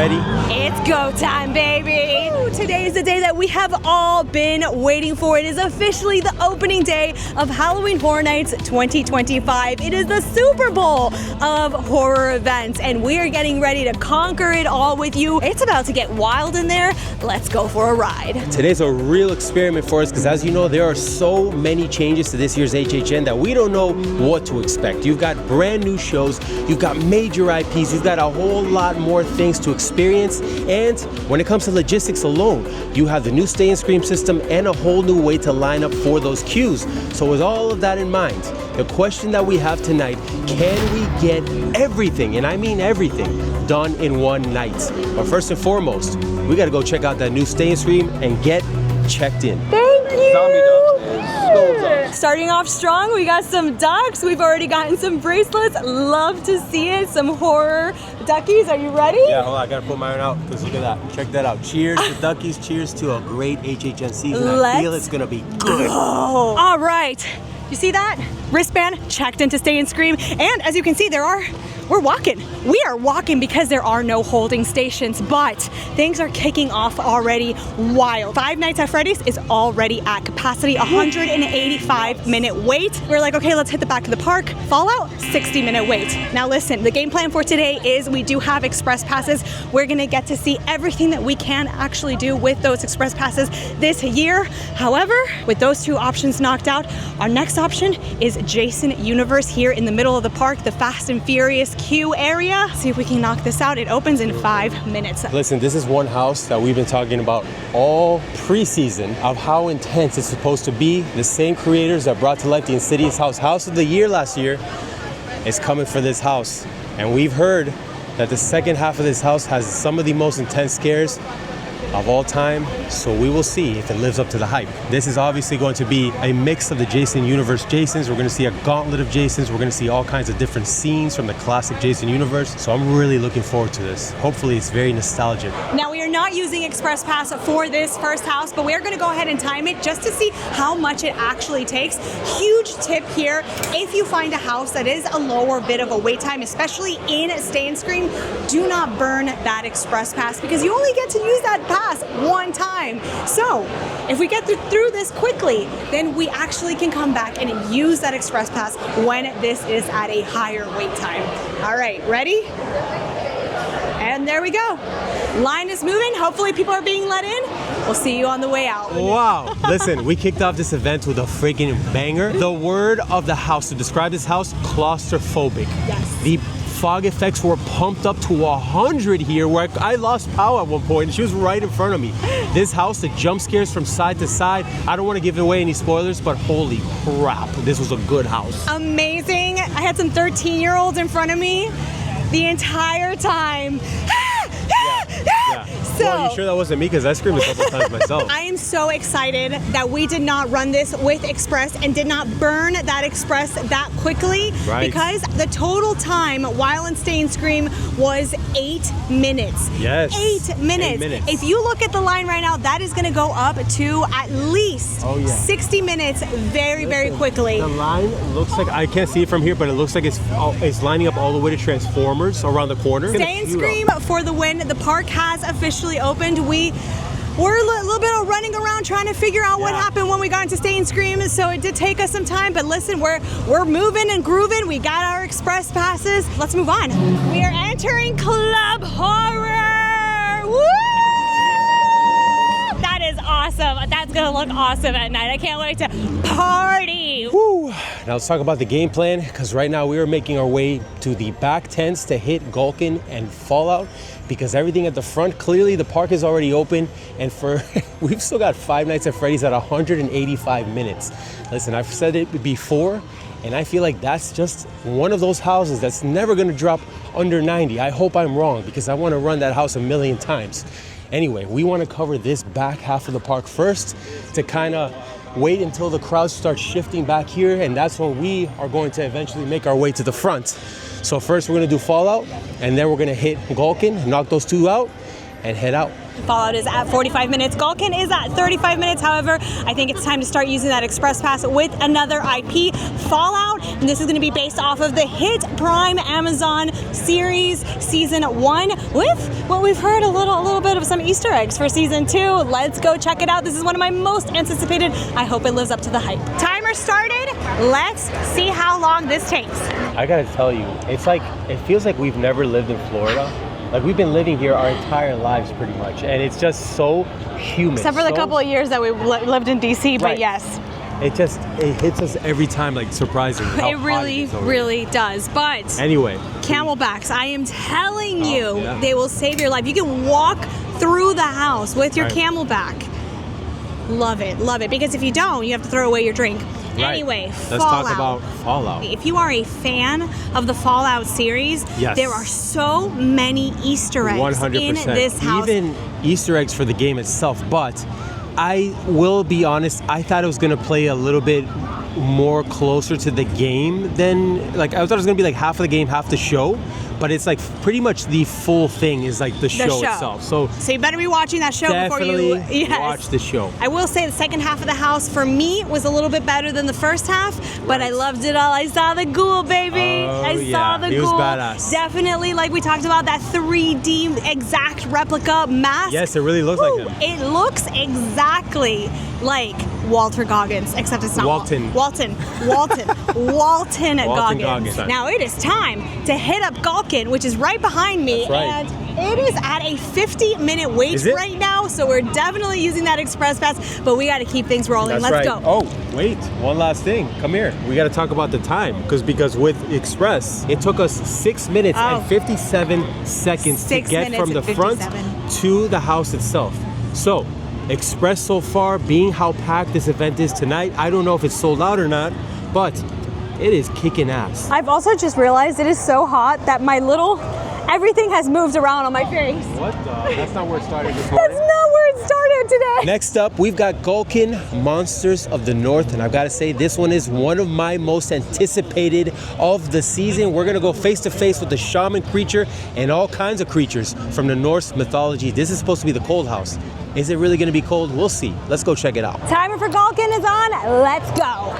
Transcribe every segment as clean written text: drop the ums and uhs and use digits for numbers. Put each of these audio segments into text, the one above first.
ready? It's go time, baby! Ooh, today is the day that we have all been waiting for. It is officially the opening day of Halloween Horror Nights 2025. It is the Super Bowl of horror events, and we are getting ready to conquer it all with you. It's about to get wild in there. Let's go for a ride. Today's a real experiment for us because, as you know, there are so many changes to this year's HHN that we don't know what to expect. You've got brand new shows, you've got major IPs, you've got a whole lot more things to experience, and when it comes to logistics alone, you have the new Stay and Scream system and a whole new way to line up for those queues. So with all of that in mind, the question that we have tonight, can we get everything, and I mean everything, done in one night? But first and foremost, we gotta go check out that new Stay and Scream and get checked in. Thank you! Zombie ducks. Starting off strong, we got some ducks. We've already gotten some bracelets. Love to see it. Some horror duckies. Are you ready? Yeah, hold on. I gotta put mine out because look at that. Check that out. Cheers to duckies. Cheers to a great HHN season. I feel it's gonna be good. Oh, all right. You see that? Wristband checked into Stay and Scream. And as you can see, we're walking. We are walking because there are no holding stations, but things are kicking off already wild. Five Nights at Freddy's is already at capacity, 185-minute wait. We're like, okay, let's hit the back of the park. Fallout, 60-minute wait. Now listen, the game plan for today is we do have express passes. We're gonna get to see everything that we can actually do with those express passes this year. However, with those two options knocked out, our next option is Jason Universe here in the middle of the park, the Fast and Furious queue area. See if we can knock this out. It opens in 5 minutes. Listen, this is one house that we've been talking about all preseason of how intense it's supposed to be. The same creators that brought to life the Insidious House of the Year last year is coming for this house. And we've heard that the second half of this house has some of the most intense scares of all time, so we will see if it lives up to the hype. This is obviously going to be a mix of the Jason Universe Jasons. We're going to see a gauntlet of Jasons. We're going to see all kinds of different scenes from the classic Jason universe. So I'm really looking forward to this. Hopefully it's very nostalgic. Now we are not using Express Pass for this first house, but we are going to go ahead and time it just to see how much it actually takes. Huge tip here, if you find a house that is a lower bit of a wait time, especially in Stay and Scream, do not burn that Express Pass because you only get to use that pass one time. So if we get through this quickly, then we actually can come back and use that Express Pass when this is at a higher wait time. All right, ready? And there we go. Line is moving. Hopefully people are being let in. We'll see you on the way out. Wow. Listen, we kicked off this event with a freaking banger. The word of the house to describe this house, claustrophobic. Yes. The fog effects were pumped up to 100 here, where I lost power at one point and she was right in front of me. This house, the jump scares from side to side. I don't want to give away any spoilers, but holy crap, this was a good house. Amazing. I had some 13-year-olds in front of me the entire time. Yeah. So, well, you sure that wasn't me? Because I screamed a couple times myself. I am so excited that we did not run this with Express and did not burn that Express that quickly. Right. Because the total time while in Stay and Scream was 8 minutes. Yes. 8 minutes. 8 minutes. If you look at the line right now, that is going to go up to at least 60 minutes very quickly. The line looks like, I can't see it from here, but it looks like it's lining up all the way to Transformers around the corner. Stay and Scream for the win. The park has officially opened. We're a little bit of running around trying to figure out what happened when we got into Stay and Scream, so it did take us some time, but listen, we're moving and grooving. We got our express passes. Let's move on. We are entering Club Horror. Woo! That is awesome. That's gonna look awesome at night. I can't wait to party. Woo. Now let's talk about the game plan, because right now we are making our way to the back tents to hit Gulkin and Fallout, because everything at the front, clearly the park is already open, and we've still got Five Nights at Freddy's at 185 minutes. Listen, I've said it before, and I feel like that's just one of those houses that's never gonna drop under 90. I hope I'm wrong, because I wanna run that house a million times. Anyway, we wanna cover this back half of the park first to kinda wait until the crowds start shifting back here, and that's when we are going to eventually make our way to the front. So first we're gonna do Fallout, and then we're gonna hit Gulkin, knock those two out, and head out. Fallout is at 45 minutes. Gulkin is at 35 minutes. However, I think it's time to start using that Express Pass with another IP, Fallout. And this is going to be based off of the hit Prime Amazon series Season 1 with what we've heard a little bit of some Easter eggs for Season 2. Let's go check it out. This is one of my most anticipated. I hope it lives up to the hype. Timer started. Let's see how long this takes. I gotta tell you, it's like, it feels like we've never lived in Florida. Like we've been living here our entire lives pretty much, and it's just so humid. Except for the couple of years that we lived in DC, but Right. yes. It hits us every time, like surprisingly. It really does. But Anyway. Camelbacks, I am telling you, yeah. they will save your life. You can walk through the house with your Right. Camelback. Love it. Because if you don't, you have to throw away your drink. Right. Anyway, Let's Fallout. talk about Fallout. If you are a fan of the Fallout series, Yes. there are so many Easter eggs 100%. in this house. Even Easter eggs for the game itself, but I will be honest, I thought it was gonna play a little bit more closer to the game than, like, I thought it was gonna be like half of the game, half the show, but it's like pretty much the full thing is like the show itself. So you better be watching that show before you definitely watch the show. I will say the second half of the house for me was a little bit better than the first half, but I loved it all. I saw the ghoul, baby. Oh, I saw the he was ghoul. badass. Definitely, like we talked about, that 3D exact replica mask. Yes, it really looks like him. It looks exactly like Walter Goggins, except it's not Walton Goggins. Goggins. Now it is time to hit up Gulkin, which is right behind me, That's right. and it is at a 50-minute wait Is it? right now, so we're definitely using that Express Pass, but we got to keep things rolling. That's Let's right. go. Oh, wait, one last thing. Come here. We got to talk about the time because with Express, it took us 6 minutes Oh. and 57 seconds to 6 get minutes from the and front 57. to the house itself. So, Express so far, being how packed this event is tonight, I don't know if it's sold out or not, but it is kicking ass. I've also just realized it is so hot that everything has moved around on my face. What the? That's not where it started this That's morning. not where it started today. Next up, we've got Gulkin Monsters of the North, and I've got to say, this one is one of my most anticipated of the season. We're going to go face to face with the shaman creature and all kinds of creatures from the Norse mythology. This is supposed to be the cold house. Is it really going to be cold? We'll see. Let's go check it out. Timer for Gulkin is on. Let's go.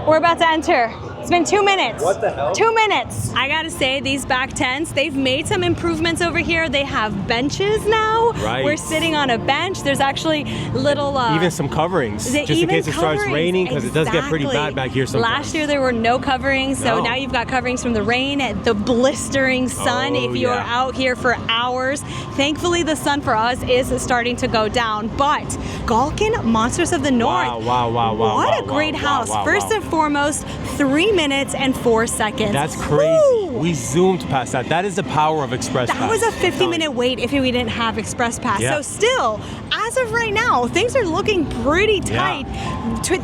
We're about to enter. It's been 2 minutes. What the hell? 2 minutes. I gotta say, these back tents, they've made some improvements over here. They have benches now. Right. We're sitting on a bench. There's actually little... even some coverings, just in case it starts raining, because it does get pretty bad back here sometimes. Last year there were no coverings, so No. now you've got coverings from the rain, the blistering sun, Oh, if you're yeah. out here for hours. Thankfully, the sun for us is starting to go down, but Gulkin Monsters of the North. Wow. What a great house. First and foremost, 3 minutes and 4 seconds. That's crazy. Woo! We zoomed past that. That is the power of Express Pass. That was a 50-minute wait if we didn't have Express Pass. Yeah. So still, as of right now, things are looking pretty tight.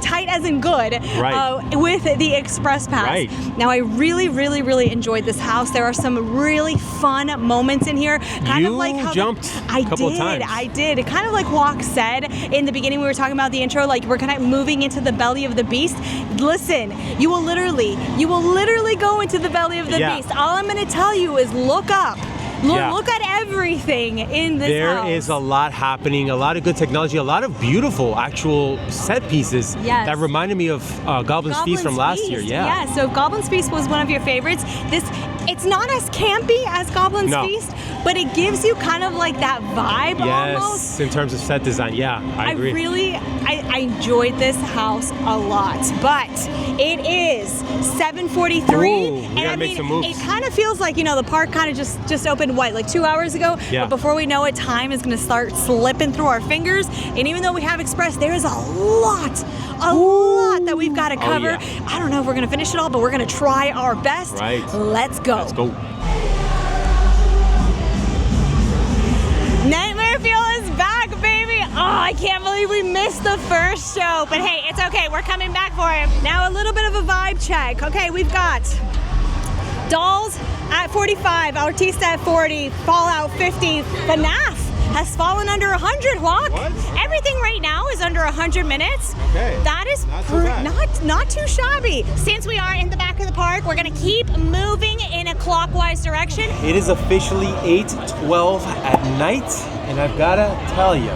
Tight as in good. Right. With the Express Pass. Right. Now, I really enjoyed this house. There are some really fun moments in here. Kind of You like how jumped a couple times. I did. Kind of like Walk said in the beginning, we were talking about the intro, like we're kind of moving into the belly of the beast. Listen, you will literally go into the belly of the beast. All I'm going to tell you is look up. Look at everything in this house. There is a lot happening, a lot of good technology, a lot of beautiful actual set pieces that reminded me of Goblin's Feast from last year. Yeah, so if Goblin's Feast was one of your favorites, it's not as campy as Goblin's Feast, but it gives you kind of like that vibe almost. Yes, in terms of set design, yeah, I agree. I enjoyed this house a lot, but it is 7:43, we gotta make some moves. it kind of feels like, the park kind of just opened, like 2 hours ago? Yeah. But before we know it, time is going to start slipping through our fingers, and even though we have Express, there is a lot that we've got to cover. yeah. I don't know if we're going to finish it all, but we're going to try our best. Right. Let's go. Let's go. Nightmare Fuel is back, baby. Oh, I can't believe we missed the first show. But hey, it's okay. We're coming back for it. Now a little bit of a vibe check. Okay, we've got Dolls at 45, Autista at 40, Fallout 50, FNAF has fallen under 100, Walk. What? Everything right now is under 100 minutes. Okay. That is Not so bad. not not too shabby. Since we are in the back of the park, we're gonna keep moving in a clockwise direction. It is officially 8:12 at night, and I've gotta tell you,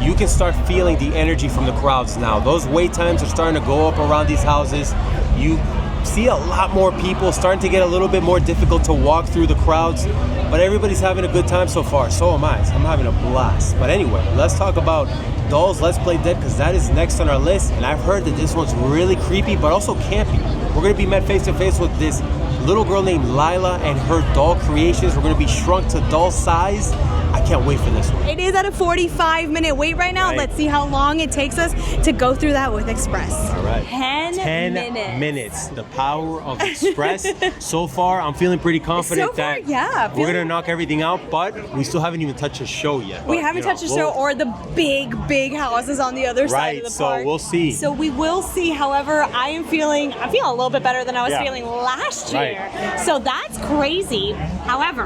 you can start feeling the energy from the crowds now. Those wait times are starting to go up around these houses. You see a lot more people, starting to get a little bit more difficult to walk through the crowds, but everybody's having a good time so far. So am I. I'm having a blast. But anyway, let's talk about Dolls Let's Play Dead, because that is next on our list, and I've heard that this one's really creepy but also campy. We're going to be met face to face with this little girl named Lila and her doll creations. We're going to be shrunk to doll size. I can't wait for this one. It is at a 45-minute wait right now. Right. Let's see how long it takes us to go through that with Express. All right. 10 minutes. The power of Express. So far, I'm feeling pretty confident So far, that yeah, we're going to knock everything out, but we still haven't even touched the show yet. We But, haven't you know, touched the show or the big houses on the other side of the so park. we'll see. So we will see. However, I'm feeling a little bit better than I was Yeah. feeling last Right. year. So that's crazy. However,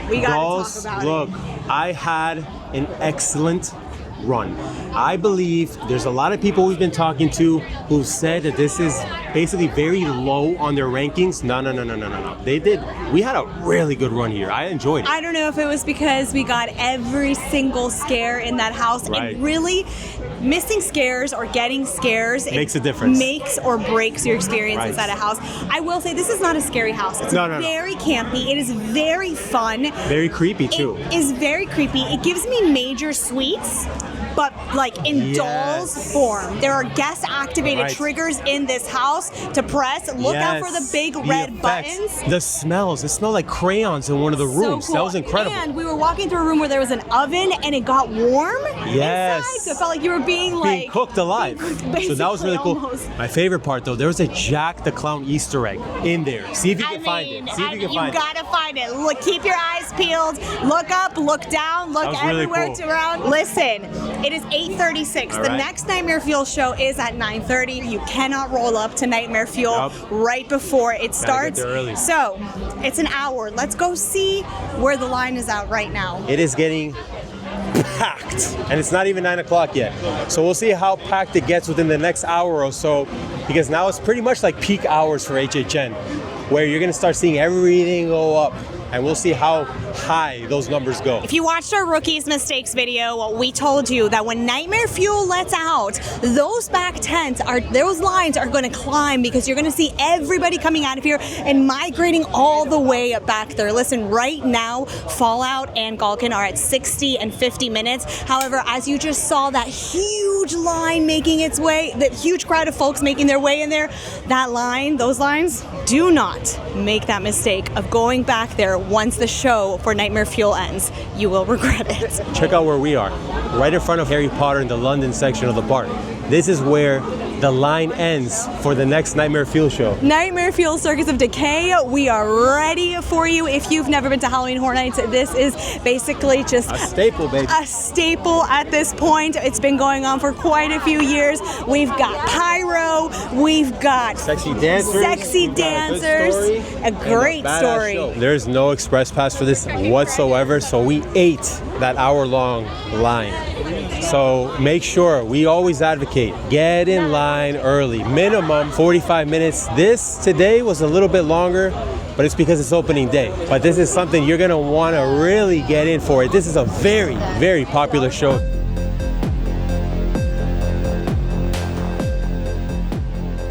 we got to Dolls, talk about look, I had an excellent run. I believe there's a lot of people we've been talking to who said that this is basically very low on their rankings. No. We had a really good run here. I enjoyed it. I don't know if it was because we got every single scare in that house, Right. and really missing scares or getting scares Makes a difference. Makes or breaks your experience Right. inside a house. I will say this is not a scary house. It's No. very campy. It is very fun. Very creepy too. It is very creepy. It gives me major sweets, but like in Yes. dolls form. There are guest activated Right. triggers in this house to press. Look out for the Yes. big The red effects. buttons. The smells. It smelled like crayons in one of the rooms. So That cool. was incredible. And we were walking through a room where there was an oven and it got warm Yes. inside. So it felt like you were being like cooked alive. So that was really cool. almost. My favorite part though, there was a Jack the Clown Easter egg in there. See if you can find it. See if you can find it. gotta find it. Look, keep your eyes peeled. Look up, look down, look That was really everywhere cool. around. Listen, it is 8:36. All The right. next Nightmare Fuel show is at 9:30. You cannot roll up to Nightmare Fuel Yup. right before it starts. there early. So it's an hour. Let's go see where the line is at right now. It is getting packed, and it's not even 9 o'clock yet. So we'll see how packed it gets within the next hour or so, because now it's pretty much like peak hours for HHN, where you're gonna start seeing everything go up, and we'll see how high those numbers go. If you watched our Rookies Mistakes video, we told you that when Nightmare Fuel lets out, those those lines are going to climb, because you're going to see everybody coming out of here and migrating all the way back there. Listen, right now, Fallout and Gulkin are at 60 and 50 minutes. However, as you just saw that huge line making its way, that huge crowd of folks making their way in there, those lines, do not make that mistake of going back there once the show for Nightmare Fuel ends. You will regret it. Check out where we are, right in front of Harry Potter in the London section of the park. This is where the line ends for the next Nightmare Fuel show. Nightmare Fuel Circus of Decay, we are ready for you. If you've never been to Halloween Horror Nights, this is basically just A staple, baby. a staple at this point. It's been going on for quite a few years. We've got pyro, we've got Sexy dancers. sexy We've got dancers, a good a and great badass story. show. There's no express pass for this whatsoever, so we ate that hour-long line. So make sure, we always advocate, get in line early, minimum 45 minutes. This today was a little bit longer, but it's because it's opening day. But this is something you're gonna wanna really get in for it. This is a very, very popular show.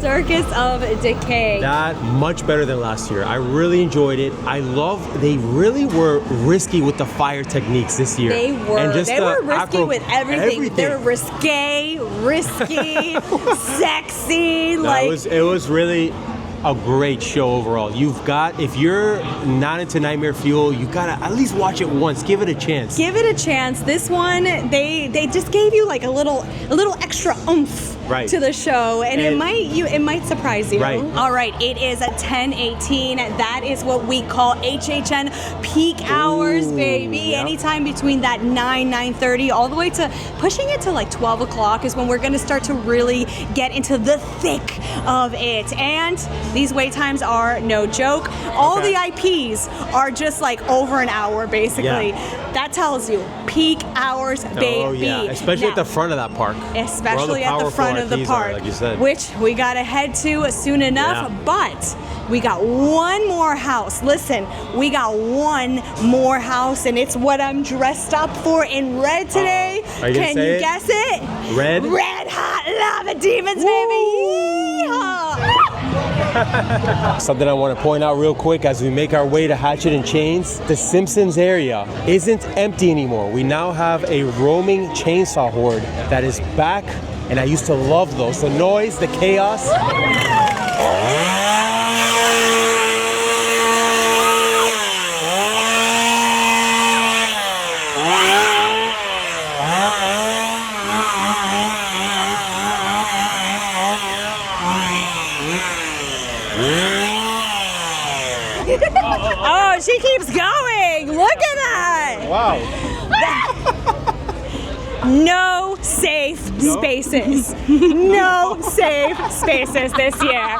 Circus of Decay. That much better than last year. I really enjoyed it. They really were risky with the fire techniques this year. They were. And just They the were risky with everything. They were Everything. risky, sexy. It was really a great show overall. If you're not into Nightmare Fuel, you gotta at least watch it once. Give it a chance. Give it a chance. This one, they just gave you like a little extra oomph Right. to the show, and it might surprise you. Right. All right, it is at 10:18. That is what we call HHN peak hours, baby. Yep. Anytime between that 9:30, all the way to pushing it to like 12 o'clock is when we're going to start to really get into the thick of it. And these wait times are no joke. All Okay. the IPs are just like over an hour, basically. Yeah. That tells you peak hours, baby. Oh yeah, especially at Now, the front of that park. Where all especially at the powerful front are of the keys are, park, like you said. which we gotta head to soon enough. Yeah. But we got one more house. Listen, we got one more house, and it's what I'm dressed up for in red today. Are you gonna Can say you it? guess it? Red? Red hot lava demons, baby! Yeehaw! Something I want to point out real quick as we make our way to Hatchet and Chains, the Simpsons area isn't empty anymore. We now have a roaming chainsaw horde that is back, and I used to love those. The noise, the chaos. Oh, she keeps going. Look at that. Wow. No safe spaces. No safe spaces this year.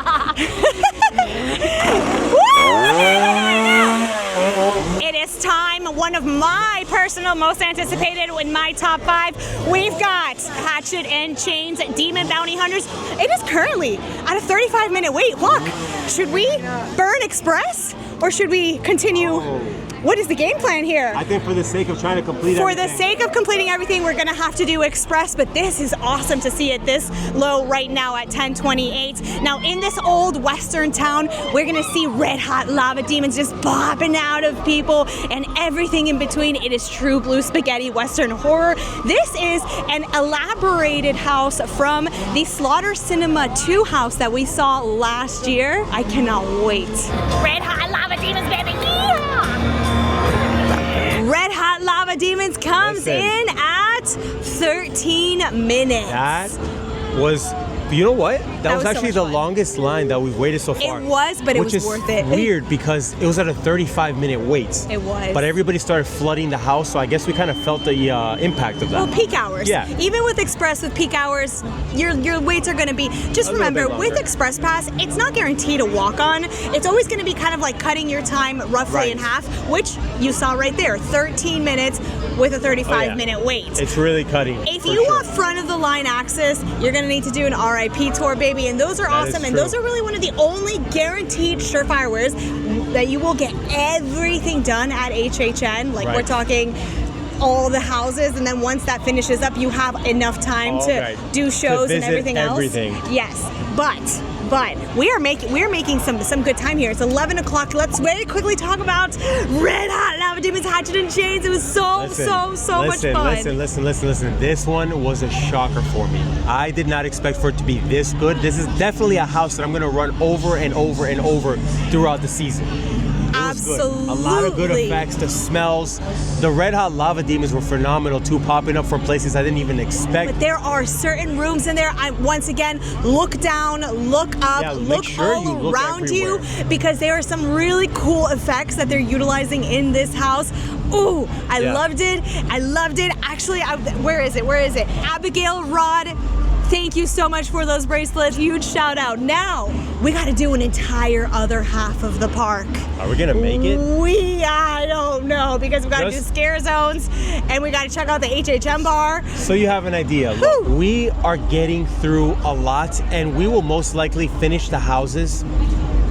It is time, one of my personal most anticipated in my top 5. We've got Hatchet and Chains Demon Bounty Hunters. It is currently at a 35-minute wait. Look, should we burn Express or should we continue? What is the game plan here? I think for the sake of trying to complete For the sake of completing everything, we're gonna have to do Express, but this is awesome to see it this low right now at 10:28. Now in this old western town, we're gonna see red hot lava demons just popping out of people and everything in between. It is true blue spaghetti western horror. This is an elaborated house from the Slaughter Cinema 2 house that we saw last year. I cannot wait. Red hot lava demons, baby. Yeehaw! Red Hot Lava Demons comes Listen. in at 13 minutes. That was, you know what? That was was so actually much the fun. longest line that we've waited so far. It was, but it which was is worth it. Weird because it was at a 35-minute wait. It was. But everybody started flooding the house, so I guess we kind of felt the impact of that. Well, peak hours. Yeah. Even with Express, with peak hours, your waits are going to be. Just A little remember, bit with longer. Express Pass, it's not guaranteed a walk on. It's always going to be kind of like cutting your time roughly Right. in half, which you saw right there, 13 minutes with a 35-minute wait. It's really cutting. If for you sure. want front of the line access, you're gonna need to do an RIP tour, baby, and those are That is awesome. And true. those are really one of the only guaranteed surefire ways that you will get everything done at HHN. Like we're Right. talking all the houses, and then once that finishes up, you have enough time All to right. do shows To and visit everything else. everything. Yes, but we're making some good time here. It's 11 o'clock. Let's very quickly talk about Red Hot Lava Demons Hatchet and Chains. It was so much fun. Listen. This one was a shocker for me. I did not expect for it to be this good. This is definitely a house that I'm going to run over and over and over throughout the season. It was good. A lot of good Absolutely. effects, the smells. The Red Hot Lava Demons were phenomenal too, popping up from places I didn't even expect. But there are certain rooms in there. Once again, look down, look up, Yeah, make look sure all you look around you, everywhere. because there are some really cool effects that they're utilizing in this house. Ooh, I Yeah. loved it. I loved it. Actually, where is it? Abigail Rod, thank you so much for those bracelets. Huge shout out. Now, we got to do an entire other half of the park. Are we going to make it? I don't know, because we got to do Just- scare zones and we got to check out the HHM bar. So you have an idea. Look, Whew. we are getting through a lot, and we will most likely finish the houses.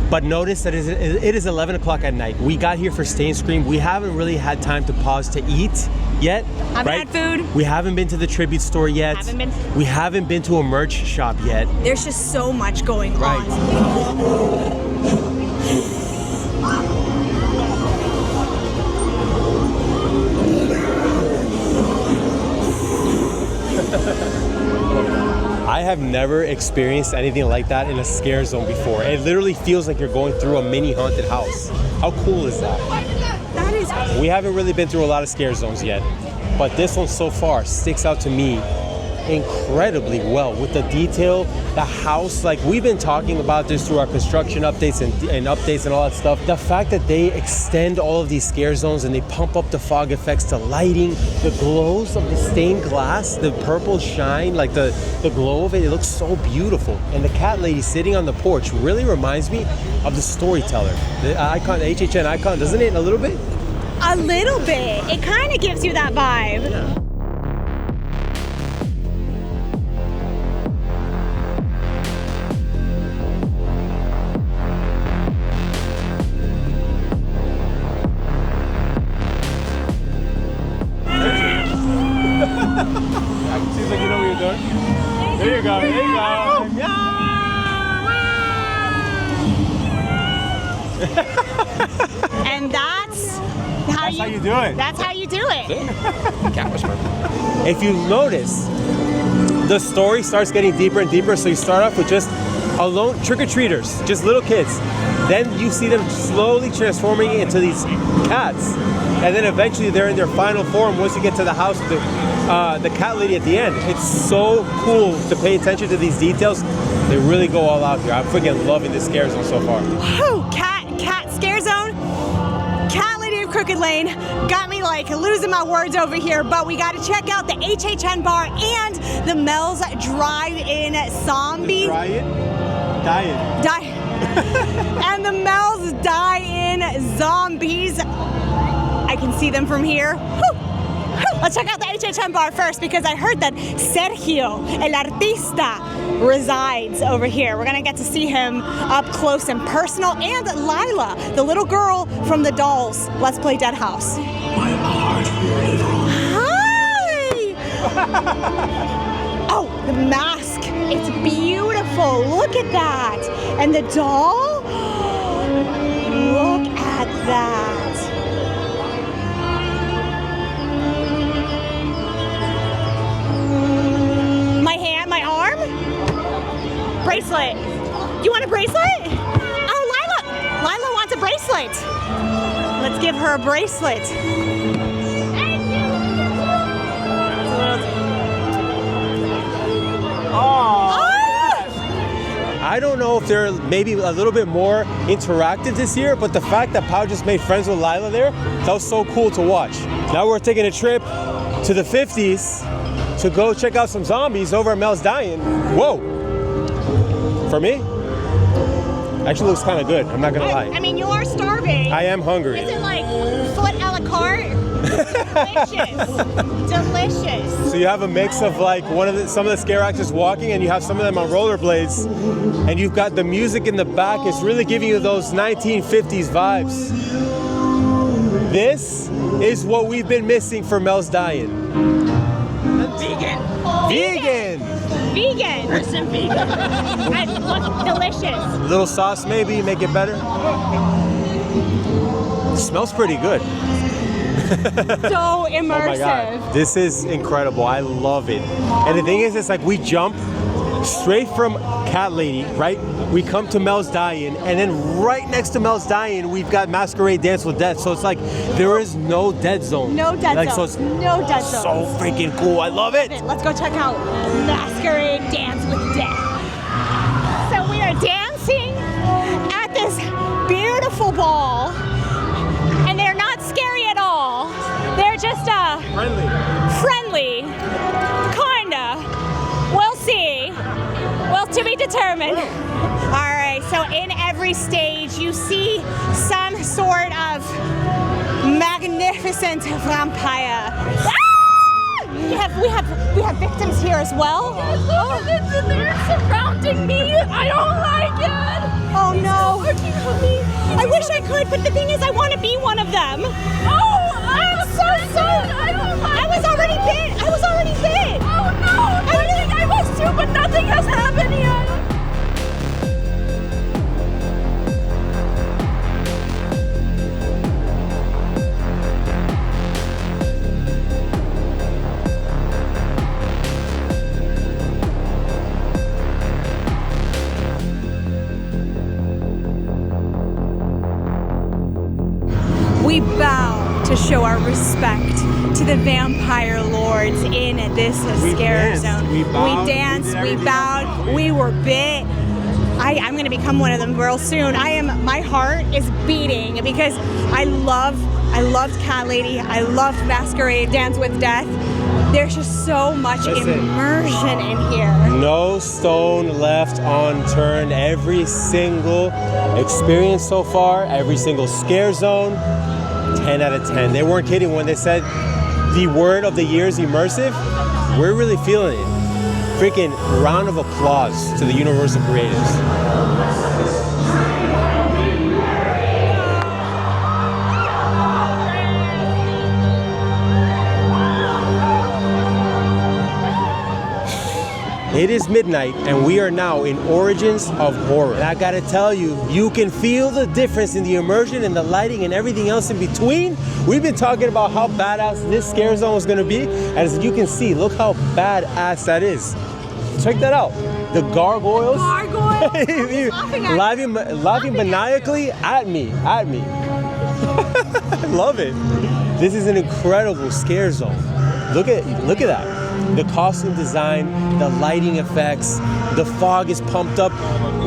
But notice that it is 11 o'clock at night. We got here for Stay and Scream. We haven't really had time to pause to eat yet. Haven't right? had food. We haven't been to the tribute store yet. Haven't been. We haven't been to a merch shop yet. There's just so much going Right. on. I have never experienced anything like that in a scare zone before. It literally feels like you're going through a mini haunted house. How cool is that? That is We haven't really been through a lot of scare zones yet, but this one so far sticks out to me incredibly well with the detail, the house. Like, we've been talking about this through our construction updates and updates and all that stuff. The fact that they extend all of these scare zones and they pump up the fog effects, the lighting, the glows of the stained glass, the purple shine, like the glow of it looks so beautiful. And the cat lady sitting on the porch really reminds me of the storyteller, the icon, the HHN icon, doesn't it, a little bit? a little bit. It kind of gives you that vibe. And that's how you do it. That's how you do it. Cat whisperer. If you notice, the story starts getting deeper and deeper. So you start off with just alone trick-or-treaters, just little kids. Then you see them slowly transforming into these cats. And then eventually they're in their final form once you get to the house with the cat lady at the end. It's so cool to pay attention to these details. They really go all out here. I'm freaking loving this scare zone so far. Whew, cat scare zone. Cat lady of Crooked Lane got me like losing my words over here, but we got to check out the HHN bar and the Mel's Drive-In Zombie. And the Mel's Die-In Zombies. I can see them from here. Whew. Let's check out the HHN bar first because I heard that Sergio, el artista, resides over here. We're gonna get to see him up close and personal. And Lila, the little girl from the Dolls Let's Play Dead House. Hi! Oh, the mask. It's beautiful. Look at that. And the doll? Look at that. My arm? Bracelet. You want a bracelet? Oh, Lila wants a bracelet. Let's give her a bracelet. I don't know if they're maybe a little bit more interactive this year, but the fact that Pau just made friends with Lila there, that was so cool to watch. Now we're taking a trip to the 50s to go check out some zombies over at Mel's Dying. Whoa! For me? Actually looks kind of good, I'm not gonna lie. I mean, you are starving. I am hungry. Is it like foot a la carte? Delicious. Delicious. So you have a mix of like some of the scare actors walking, and you have some of them on rollerblades, and you've got the music in the back. It's really giving you those 1950s vibes. This is what we've been missing for Mel's Dying. Vegan. Listen, vegan. Look, delicious. A little sauce maybe, make it better. It smells pretty good. So immersive. Oh my God. This is incredible. I love it. And the thing is, it's like we jump straight from Cat Lady, right? We come to Mel's Dying, and then right next to Mel's Dying, we've got Masquerade Dance with Death. So it's like there is no dead zone. No dead zone. So it's no dead zone. so freaking cool. I love it. Let's go check out Masquerade Dance with Death. So we are dancing At this beautiful ball. and they're not scary at all. They're just friendly, kinda. We'll see. Well, to be determined. All right, so in every stage you see some sort of Magnificent vampire. we have victims here as well. Oh, They're surrounding me. I don't like it. oh no. I wish I could, but the thing is, I want to be one of them. Oh, I'm so sorry. I was already bit. Oh no! I was too, but nothing has happened yet. We bow to show our respect to the vampire lords in this scare zone. We danced, we bowed, we were bit. I'm gonna become one of them real soon. My heart is beating because I loved Cat Lady, I loved Masquerade Dance with Death. There's just so much immersion in here. No stone left unturned. Every single experience so far, every single scare zone, 10 out of 10. They weren't kidding when they said the word of the year is immersive. We're really feeling it. Freaking round of applause to the Universal creators. It is midnight and we are now in Origins of Horror. And I gotta tell you, you can feel the difference in the immersion and the lighting and everything else in between. We've been talking about how badass this scare zone is gonna be. And as you can see, look how badass that is. Check that out. The gargoyles. laughing maniacally at me. I love it. This is an incredible scare zone. Look at that. The costume design, the lighting effects, the fog is pumped up.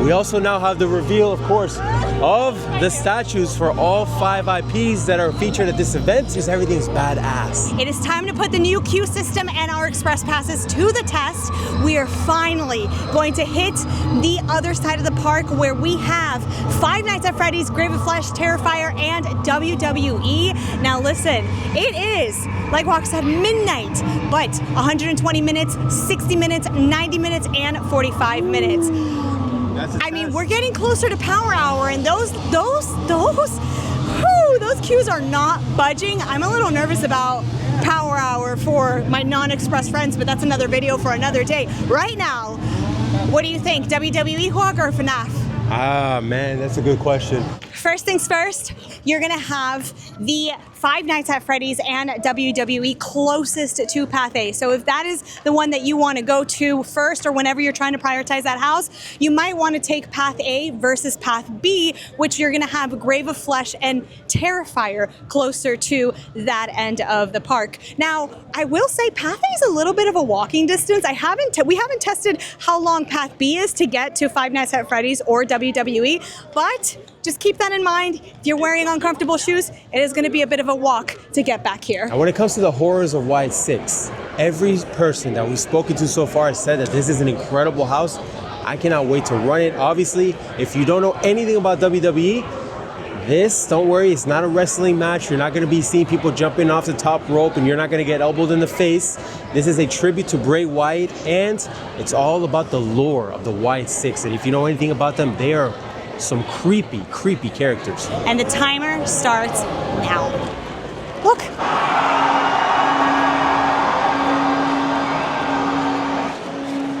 We also now have the reveal, of course, of the statues for all 5 IPs that are featured at this event. Just everything's badass. It is time to put the new queue system and our express passes to the test. We are finally going to hit the other side of the park where we have Five Nights at Freddy's, Grave of Flesh, Terrifier, and WWE. Now listen, it is, like Walk said, midnight, but 120 minutes, 60 minutes, 90 minutes, and 45 minutes. I mean, we're getting closer to Power Hour, and those queues are not budging. I'm a little nervous about Power Hour for my non-express friends, but that's another video for another day. Right now, what do you think? WWE Hawk or FNAF? Ah, man, that's a good question. First things first, you're gonna have the Five Nights at Freddy's and WWE closest to Path A. So if that is the one that you want to go to first, or whenever you're trying to prioritize that house, you might want to take Path A versus Path B, which you're gonna have Grave of Flesh and Terrifier closer to that end of the park. Now, I will say Path A is a little bit of a walking distance. We haven't tested how long Path B is to get to Five Nights at Freddy's or WWE, but just keep that in mind. If you're wearing uncomfortable shoes, it is going to be a bit of a walk to get back here. And when it comes to the horrors of Wide 6, every person that we've spoken to so far has said that this is an incredible house. I cannot wait to run it. Obviously, if you don't know anything about WWE, don't worry, it's not a wrestling match. You're not going to be seeing people jumping off the top rope, and you're not going to get elbowed in the face. This is a tribute to Bray Wyatt, and it's all about the lore of the Wyatt 6. And if you know anything about them, they are some creepy characters. And the timer starts now. Look.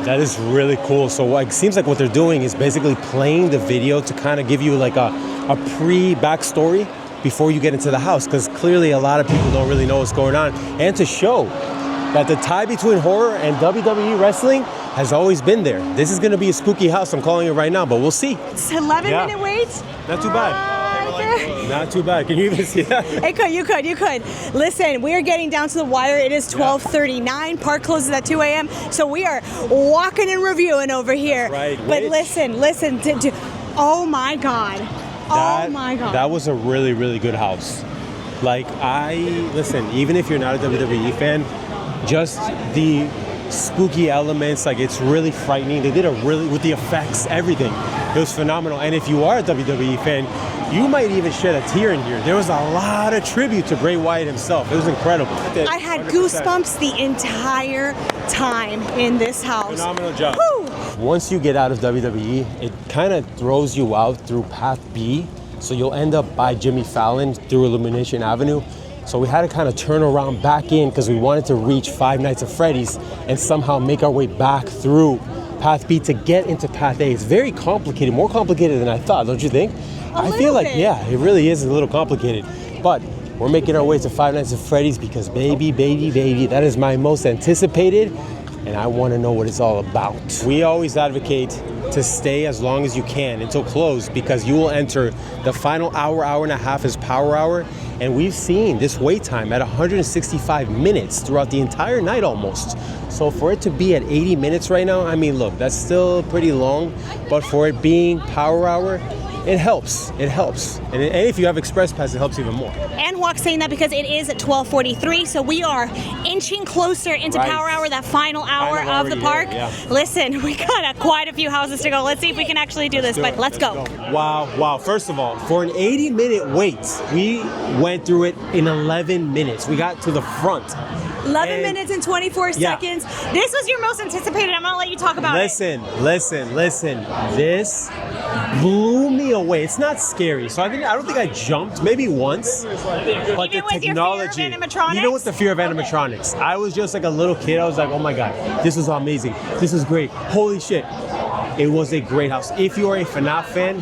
That is really cool. So it seems like what they're doing is basically playing the video to kind of give you like a pre-backstory before you get into the house, because clearly a lot of people don't really know what's going on, and to show that the tie between horror and WWE wrestling has always been there. This is going to be a spooky house, I'm calling it right now, but we'll see. It's 11-minute wait. Not too bad. Not too bad. Can you even see that? You could. Listen, we are getting down to the wire. It is 12:39. Park closes at 2 a.m. So we are walking and reviewing over here. Right. But listen. Oh my God. That was a really good house. Like, listen, even if you're not a WWE fan, just the spooky elements, like, it's really frightening. They did with the effects, everything. It was phenomenal. And if you are a WWE fan, you might even shed a tear in here. There was a lot of tribute to Bray Wyatt himself. It was incredible. I had 100%. Goosebumps the entire time in this house. Phenomenal job. Woo! Once you get out of WWE, it kind of throws you out through Path B. So you'll end up by Jimmy Fallon through Illumination Avenue. So we had to kind of turn around back in because we wanted to reach Five Nights at Freddy's and somehow make our way back through Path B to get into Path A. It's very complicated, more complicated than I thought, don't you think? I feel like, yeah, it really is a little complicated. But we're making our way to Five Nights at Freddy's because baby, that is my most anticipated, and I want to know what it's all about. We always advocate to stay as long as you can until close, because you will enter the final hour and a half as Power Hour, and we've seen this wait time at 165 minutes throughout the entire night almost. So for it to be at 80 minutes right now, I mean, look, that's still pretty long, but for it being Power Hour, it helps. And if you have Express Pass, it helps even more. And Walk's saying that because it is at 12:43, so we are inching closer into Power Hour, that final hour of the park. Yeah. Listen, we got quite a few houses to go. Let's see if we can actually do this, but let's go. Wow. First of all, for an 80-minute wait, we went through it in 11 minutes. We got to the front. 11 minutes and 24 seconds. This was your most anticipated. I'm going to let you talk about it. Listen. This blew me away. It's not scary. So I don't think I jumped, maybe once. But Even the with technology. your fear of animatronics? You know what the fear of animatronics? I was just like a little kid. I was like, oh my God, this is amazing. This is great. Holy shit. It was a great house. If you are a FNAF fan,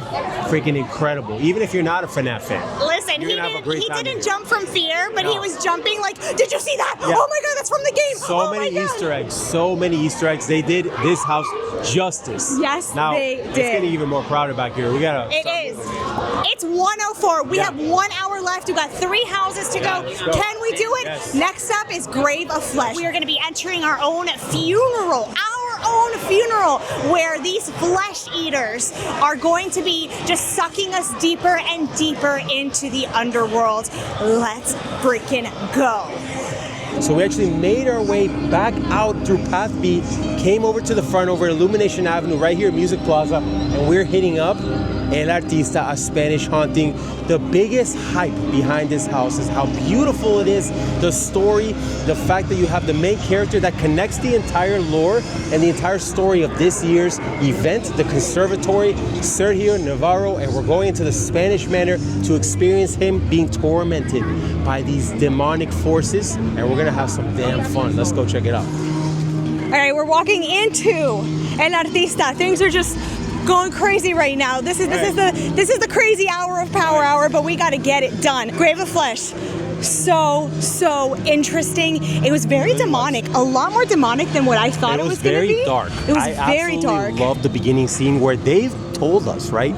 freaking incredible. Even if you're not a FNAF fan. Listen, You're he gonna have a great didn't, time he didn't here. jump from fear, but No. he was jumping like, did you see that? Yeah. Oh my God, that's from the game. So oh many my God. Easter eggs. So many Easter eggs. They did this house justice. Yes, now, they it's did. getting even more crowded back here. We gotta. It is. It's 1:04. We Yeah. have 1 hour left. We've got 3 houses to Yeah, go. let's go. Can we do it? Yes. Next up is Grave of Flesh. We are going to be entering our own funeral. Our own funeral, where these flesh eaters are going to be just sucking us deeper and deeper into the underworld. Let's freaking go. So we actually made our way back out through Path B, came over to the front over Illumination Avenue right here at Music Plaza, and we're hitting up El Artista, a Spanish haunting. The biggest hype behind this house is how beautiful it is, the story, the fact that you have the main character that connects the entire lore and the entire story of this year's event, the Conservatory, Sergio Navarro, and we're going into the Spanish Manor to experience him being tormented by these demonic forces, and we're gonna have some damn fun. Let's go check it out. All right, we're walking into El Artista. Things are just going crazy right now. This is the crazy hour of Power Hour, but we got to get it done. Grave of Flesh. So interesting. It was very demonic. A lot more demonic than what I thought it was going to be. It was very dark. It was I very dark. absolutely love the beginning scene where they've told us, right,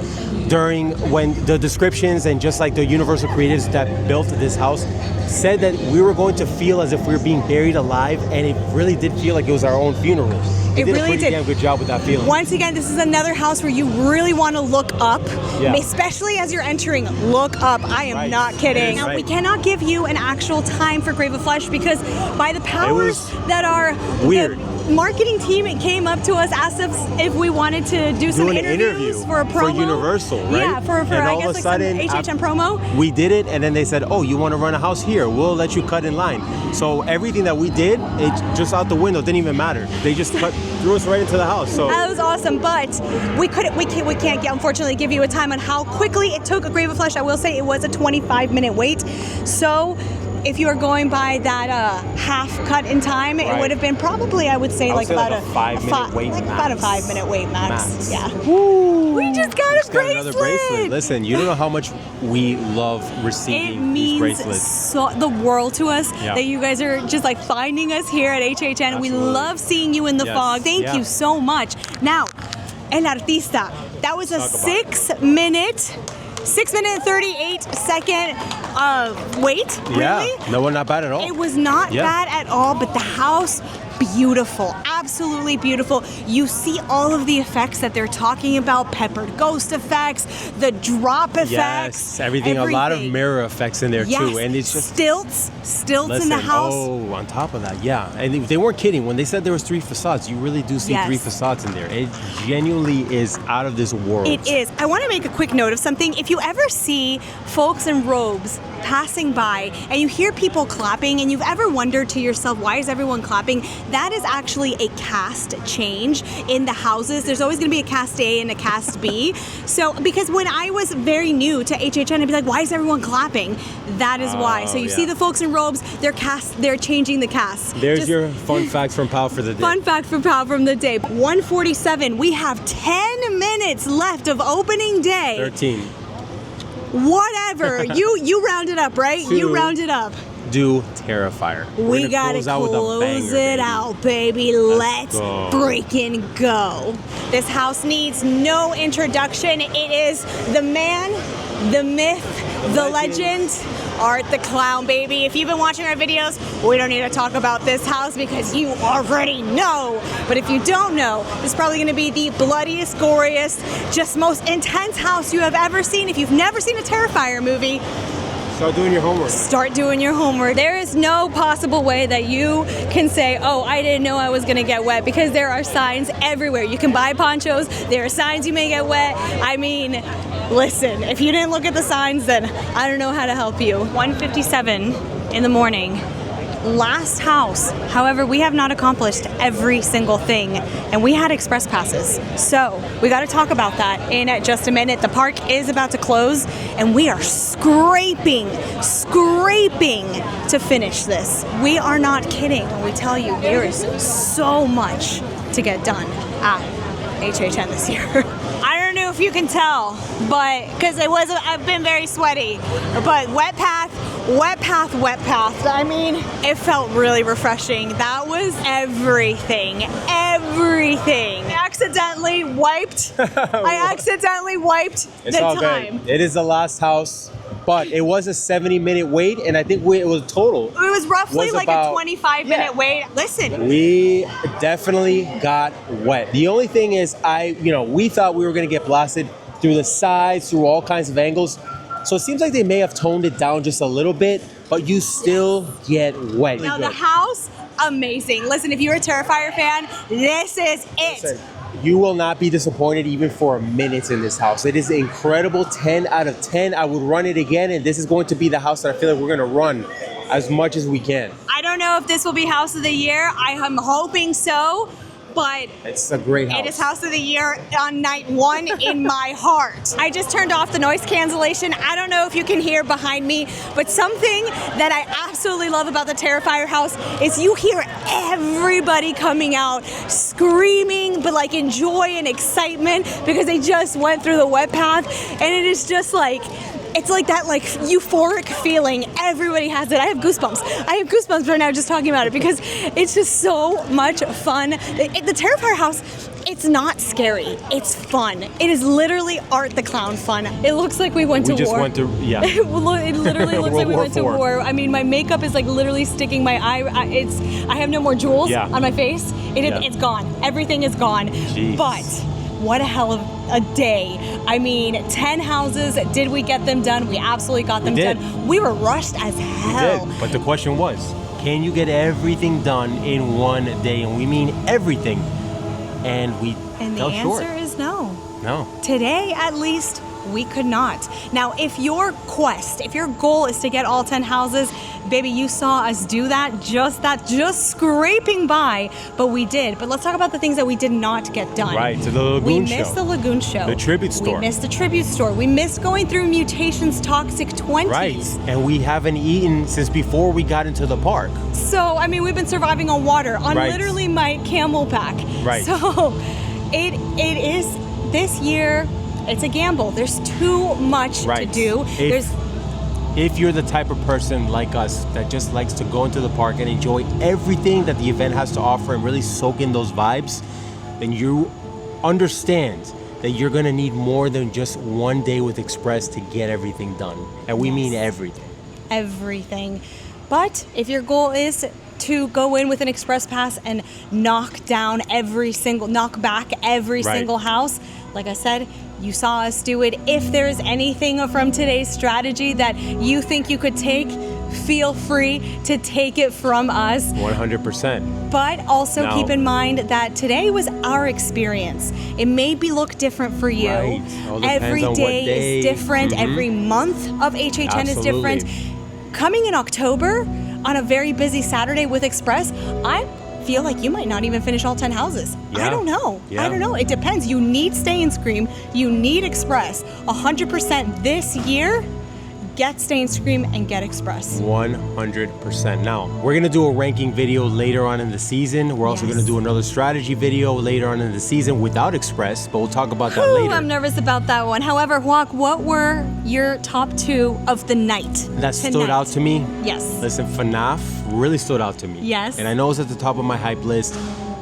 during when the descriptions and just like the Universal creatives that built this house said that we were going to feel as if we were being buried alive, and it really did feel like it was our own funeral. They It did really a pretty did. damn good job with that feeling. Once again, this is another house where you really want to look up, Yeah. especially as you're entering. Look up. I am Right. not kidding. Right. Now, we cannot give you an actual time for Grave of Flesh because by the powers that are weird. The marketing team, it came up to us, asked us if we wanted to do some an interviews interview for a promo. for Universal, right? Yeah, for And I all guess of a like sudden, some HHN promo. We did it, and then they said, "Oh, you want to run a house here? We'll let you cut in line." So everything that we did, it just out the window, didn't even matter. They just threw us right into the house. So That was awesome, but we can't unfortunately give you a time on how quickly it took a Grave of Flesh. I will say it was a 25-minute wait. So if you are going by that half cut in time, it Right. would have been probably, I would say, I would say about like a 5-minute wait like max. about a 5-minute wait max. Yeah. we just got a bracelet. another bracelet. Listen, you don't know how much we love It receiving these means bracelets. so the world to us Yeah. that you guys are just like finding us here at HHN. We Absolutely. love seeing you in the Yes. fog. Thank Yeah. you so much. Now, El Artista. That was a Talk about 6 minute and 38 second wait. Yeah, Really? no, not bad at all. It was not Yeah. bad at all, but the house, beautiful, absolutely beautiful. You see all of the effects that they're talking about, peppered ghost effects, the drop effects. Yes, everything. A lot of mirror effects in there Yes, too, and it's just stilts listen, in the house. Oh, on top of that, yeah, and they weren't kidding when they said there was 3 facades. You really do see Yes. 3 facades in there. It genuinely is out of this world. It is. I want to make a quick note of something. If you ever see folks in robes passing by and you hear people clapping and you've ever wondered to yourself, why is everyone clapping? That is actually a caste change in the houses. There's always going to be a caste A and a caste B. So, because when I was very new to HHN, I'd be like, why is everyone clapping? That is why. So you yeah. see the folks in robes, they're changing the cast. There's Just your fun facts from Pal for the day. Fun fact for Pal from the day. 1:47. We have 10 minutes left of opening day. 13. Whatever. you round it up, right? You Two. round it up. Do Terrifier. We're We gonna gotta close out with a close banger, it baby. out, baby. Let's go. freaking go. This house needs no introduction. It is the man, the myth, the legend, Art the Clown, baby. If you've been watching our videos, we don't need to talk about this house because you already know. But if you don't know, this is probably gonna be the bloodiest, goriest, just most intense house you have ever seen. If you've never seen a Terrifier movie, Start doing your homework. start doing your homework. There is no possible way that you can say, oh, I didn't know I was gonna get wet, because there are signs everywhere. You can buy ponchos, there are signs you may get wet. I mean, listen, if you didn't look at the signs, then I don't know how to help you. 1:57 in the morning. last house. However, we have not accomplished every single thing, and we had express passes. So we got to talk about that in just a minute. The park is about to close, and we are scraping to finish this. We are not kidding when we tell you there is so much to get done at HHN this year. I don't know if you can tell, but because I've been very sweaty, but wet path. I mean, it felt really refreshing. That was everything. I accidentally wiped It's the all time. good. It is the last house, but it was a 70-minute wait, and I think it was total. It was roughly like about- a 25-minute wait. Listen, We definitely got wet. The only thing is, we thought we were gonna get blasted through the sides, through all kinds of angles. So it seems like they may have toned it down just a little bit, but you still get wet. now the house, amazing. Listen, if you're a Terrifier fan, this is it. Listen, you will not be disappointed even for a minute in this house. It is incredible, 10 out of 10. I would run it again, and this is going to be the house that I feel like we're gonna run as much as we can. I don't know if this will be House of the Year. I am hoping so, but It's a great house. it is House of the Year on night 1 in my heart. I just turned off the noise cancellation. I don't know if you can hear behind me, but something that I absolutely love about the Terrifier house is you hear everybody coming out screaming, but like in joy and excitement because they just went through the wet path, and it is just like, it's like that like euphoric feeling. Everybody has it. I have goosebumps right now just talking about it because it's just so much fun. The Terrifier house, it's not scary. It's fun. It is literally Art the Clown fun. It looks like we went to war. We just went to, yeah. It literally looks like we went to War. war. I mean, my makeup is like literally sticking my eye. I have no more jewels Yeah. on my face. Yeah. It's gone. Everything is gone. Jeez. But what a hell of a day. I mean, 10 houses. Did we get them done? We absolutely got them did. done. We were rushed as hell. But the question was, can you get everything done in one day? And we mean everything. And we And the fell answer short. is no. No. Today, at least, we could not. Now, if your goal is to get all 10 houses, baby, you saw us do just scraping by, but we did. But let's talk about the things that we did not get done. Right, to the Lagoon Show. We missed the Lagoon Show. The Tribute Store. We missed the Tribute Store. We missed going through Mutation's Toxic 20s. Right, and we haven't eaten since before we got into the park. So, I mean, we've been surviving on water, on Right. literally my camel pack. Right. So, it is, this year, it's a gamble. There's too much to do. If you're the type of person like us that just likes to go into the park and enjoy everything that the event has to offer and really soak in those vibes, then you understand that you're gonna need more than just one day with Express to get everything done. And we mean everything. Everything. But if your goal is to go in with an Express Pass and knock back every Right. single house, like I said, you saw us do it. If there's anything from today's strategy that you think you could take, feel free to take it from us. 100%. But also Now- keep in mind that today was our experience. It may look different for you. Right. All depends Every on what day day. is different. Mhm. Every month of HHN is Absolutely. different. Coming in October on a very busy Saturday with Express, I feel like you might not even finish all 10 houses. Yeah. I don't know. Yeah. I don't know. It depends. You need Stay and Scream. You need Express. 100% this year. Get Stay and Scream and get Express. 100%. Now, we're going to do a ranking video later on in the season. We're also Yes. going to do another strategy video later on in the season without Express, but we'll talk about that Ooh, later. I'm nervous about that one. However, Huak, what were your top 2 of the night? That stood tonight? out to me. Yes. Listen, FNAF really stood out to me. Yes. And I know it's at the top of my hype list.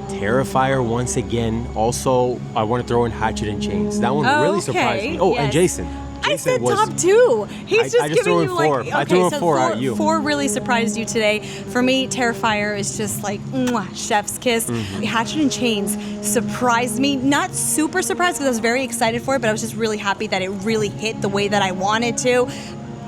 Terrifier once again. Also, I want to throw in Hatchet and Chains. That one really surprised me. Oh, and yes. Jason. I Jason said was- top 2. He's I just just giving threw in you 4. like, I threw in so 4 at you. 4 really surprised you today. For me, Terrifier is just like mwah, chef's kiss. Mm-hmm. Hatchet and Chains surprised me. Not super surprised because I was very excited for it, but I was just really happy that it really hit the way that I wanted to.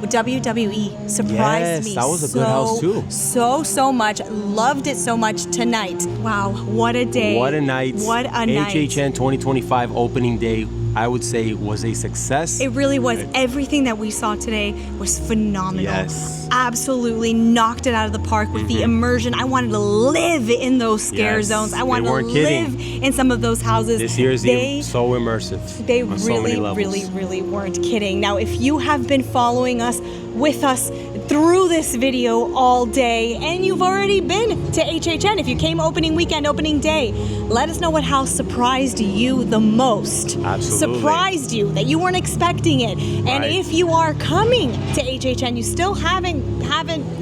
WWE surprised Yes, me that was a good house too. So much. Loved it so much tonight. Wow, what a day. What a night. What a night. HHN 2025 opening day. I would say was a success. It really was. Everything that we saw today was phenomenal. Yes. Absolutely knocked it out of the park with the immersion. I wanted to live in those scare Yes. zones. I They wanted to weren't live kidding. in some of those houses. This year's so immersive. They on so many really, levels. really weren't kidding. Now, if you have been following us with us through this video all day and you've already been to HHN, if you came opening weekend, opening day, let us know what house surprised you the most. Absolutely. Surprised you that you weren't expecting it. And Right. if you are coming to HHN, you still haven't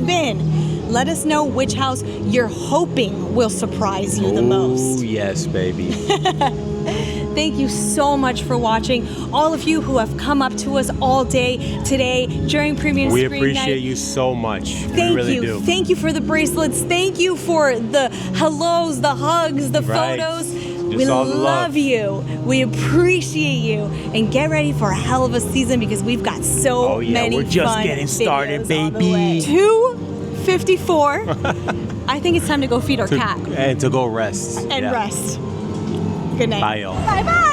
been, let us know which house you're hoping will surprise you the most. Oh, yes, baby. Thank you so much for watching. All of you who have come up to us all day today during Premium We Screen appreciate Night. you so much. Thank we really you. do. Thank you for the bracelets. Thank you for the hellos, the hugs, the Right. photos. Just We all the love. love you. We appreciate you. And get ready for a hell of a season because we've got so Oh, yeah, many we're just fun getting started, videos on the baby. way. 2:54. I think it's time to go feed our cat And to go rest. and Yeah. rest. Good night. Bye, y'all. Bye-bye.